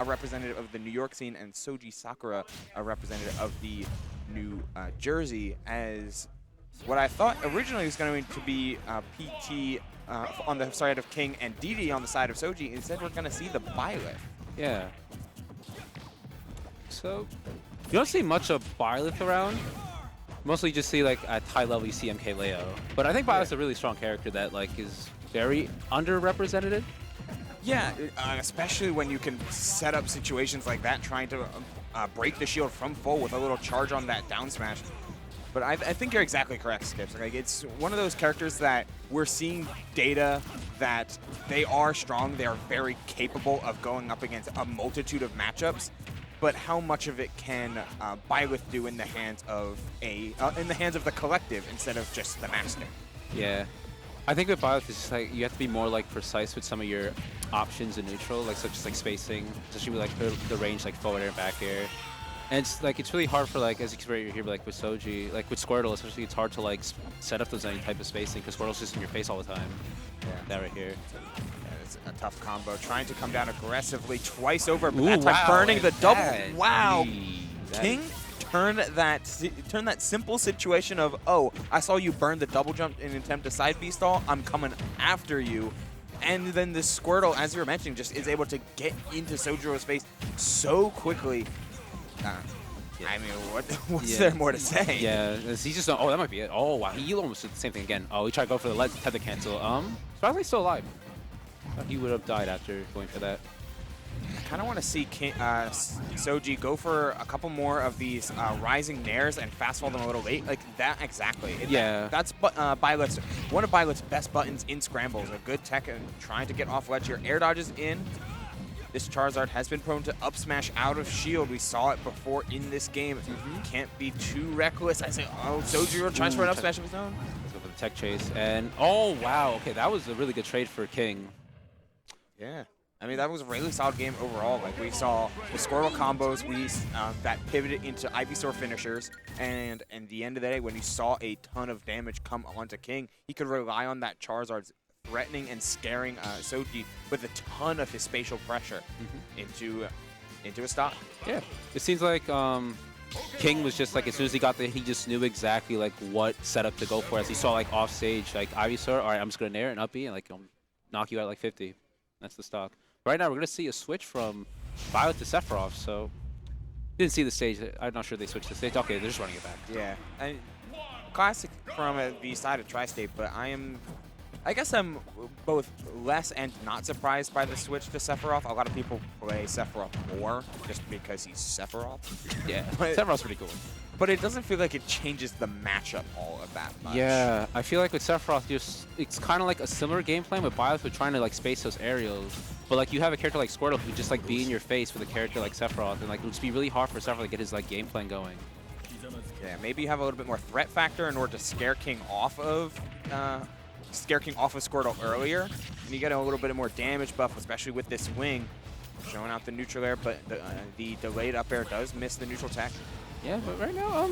a representative of the New York scene, and SojiSakura, a representative of the New Jersey, as what I thought originally was going to be PT on the side of King and DD on the side of Soji. Instead, we're going to see the Byleth. Yeah. So, you don't see much of Byleth around. Mostly just see, like, at high level, you see MKLeo. But I think Byleth's a really strong character that, like, is very underrepresented. Yeah, especially when you can set up situations like that, trying to break the shield from full with a little charge on that down smash. But I think you're exactly correct, Skips. Like, it's one of those characters that we're seeing data that they are strong, they are very capable of going up against a multitude of matchups. But how much of it can Byleth do in the hands of the collective instead of just the master? Yeah, I think with Byleth, it's just like you have to be more like precise with some of your options in neutral, like such as like spacing, especially with like the range, like forward air and back air. And it's like it's really hard for like as you can right here, like with Soji, like with Squirtle, especially it's hard to like set up those any type of spacing because Squirtle's just in your face all the time. Yeah, that right here. It's a tough combo, trying to come down aggressively twice over, but Ooh, that time wow, burning the double. that, Wow, that King turned that simple situation of, oh, I saw you burn the double jump in an attempt to side B stall, I'm coming after you. And then the Squirtle, as you were mentioning, just is able to get into Sojiro's face so quickly. I mean, what's there more to say? Yeah, he's just, oh, that might be it. Oh, wow, he almost did the same thing again. Oh, he tried to go for the tether cancel. Surprisingly still alive. Thought he would have died after going for that. I kind of want to see Soji go for a couple more of these rising nairs and fast fall them a little late. Like that, exactly. Yeah. That's Byleth's, one of Byleth's best buttons in scrambles. A good tech and trying to get off ledge here. Air dodges in. This Charizard has been prone to up smash out of shield. We saw it before in this game. Can't be too reckless. I say, oh, Sojiro tries for an up smash of his own. Let's go for the tech chase. And, oh, wow. Okay, that was a really good trade for King. Yeah. I mean, that was a really solid game overall. Like, we saw the Squirtle combos that pivoted into Ivysaur finishers. And in the end of the day, when you saw a ton of damage come onto King, he could rely on that Charizard's threatening and scaring Soji with a ton of his spatial pressure into a stock. Yeah. It seems like King was just like, as soon as he got there, he just knew exactly like what setup to go for. As he saw like off stage, like Ivysaur, all right, I'm just going to nair and up B and like knock you out like 50. That's the stock. Right now, we're going to see a switch from Byleth to Sephiroth, so didn't see the stage. I'm not sure they switched the stage. Okay, they're just running it back. Yeah. And classic from the side of Tri-State, but I guess I'm both less and not surprised by the switch to Sephiroth. A lot of people play Sephiroth more just because he's Sephiroth. Yeah, Sephiroth's pretty cool. But it doesn't feel like it changes the matchup all of that much. Yeah, I feel like with Sephiroth, it's kind of like a similar game plan with Byleth with trying to like space those aerials. But like you have a character like Squirtle who just like be in your face with a character like Sephiroth, and like it would just be really hard for Sephiroth to get his like game plan going. Yeah, maybe you have a little bit more threat factor in order to scare King off of Squirtle earlier, and you get a little bit more damage buff, especially with this wing, showing out the neutral air, but the delayed up air does miss the neutral tech. Yeah, but right now,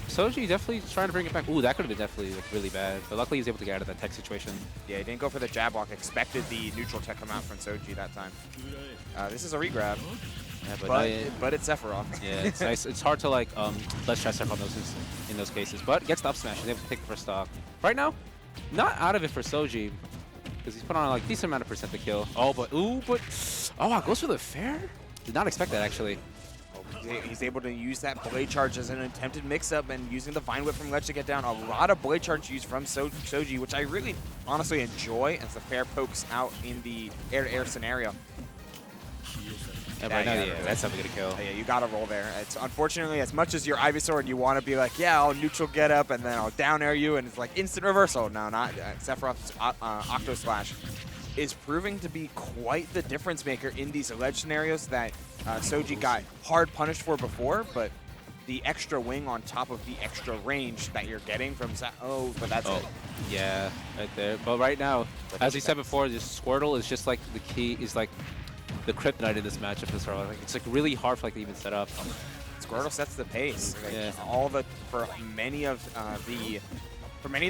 Soji definitely trying to bring it back. Ooh, that could have been definitely like, really bad, but luckily he was able to get out of that tech situation. Yeah, he didn't go for the jab block, expected the neutral tech come out from Soji that time. This is a regrab. Yeah, but it's Sephiroth. Yeah, it's nice. It's hard to like let's try Sephiroth in those cases, but gets the up smash. He's able to take the first stock. Right now, not out of it for Soji because he's put on like decent amount of percent to kill. Oh, but wow, goes for the fair. Did not expect that actually. He's able to use that Blade Charge as an attempted mix-up and using the Vine Whip from ledge to get down. A lot of Blade Charge used from Soji, which I really honestly enjoy as the fair pokes out in the air-to-air scenario. Yeah, right now, yeah, that's something to kill. Yeah, you got to roll there. It's unfortunately, as much as you're Ivysaur and you want to be like, yeah, I'll neutral get up and then I'll down air you, and it's like instant reversal. No, not Sephiroth's Octo Slash is proving to be quite the difference maker in these ledge scenarios that Soji got hard punished for before, but the extra wing on top of the extra range that you're getting from but that's it. Yeah, right there. But right now, as we said before, this Squirtle is just like the key, is like the kryptonite in this matchup as well. Like, it's like really hard for like to even set up. Squirtle sets the pace. Like, yeah. For many of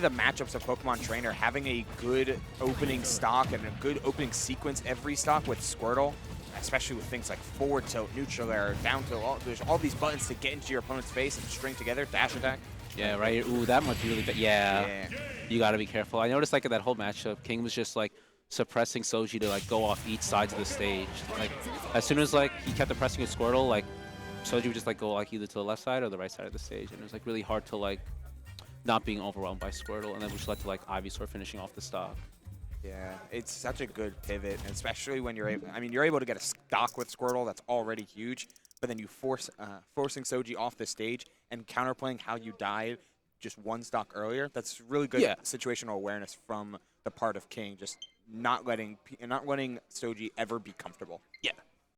the matchups of Pokemon Trainer, having a good opening stock and a good opening sequence every stock with Squirtle especially with things like forward tilt, neutral air, down tilt. There's all these buttons to get into your opponent's face and string together. Dash attack. Yeah, right. Ooh, that might be really bad. Yeah. Yeah. You got to be careful. I noticed like in that whole matchup, King was just like suppressing Soji to like go off each side of the stage. Like as soon as like he kept pressing his Squirtle, like Soji would just like go like either to the left side or the right side of the stage, and it was like really hard to like not being overwhelmed by Squirtle, and then which led to like Ivysaur finishing off the stock. Yeah, it's such a good pivot, and especially when you're able. I mean, you're able to get a stock with Squirtle. That's already huge. But then you forcing Soji off the stage and counterplaying how you died just one stock earlier. That's really good situational awareness from the part of King. Just not letting Soji ever be comfortable. Yeah.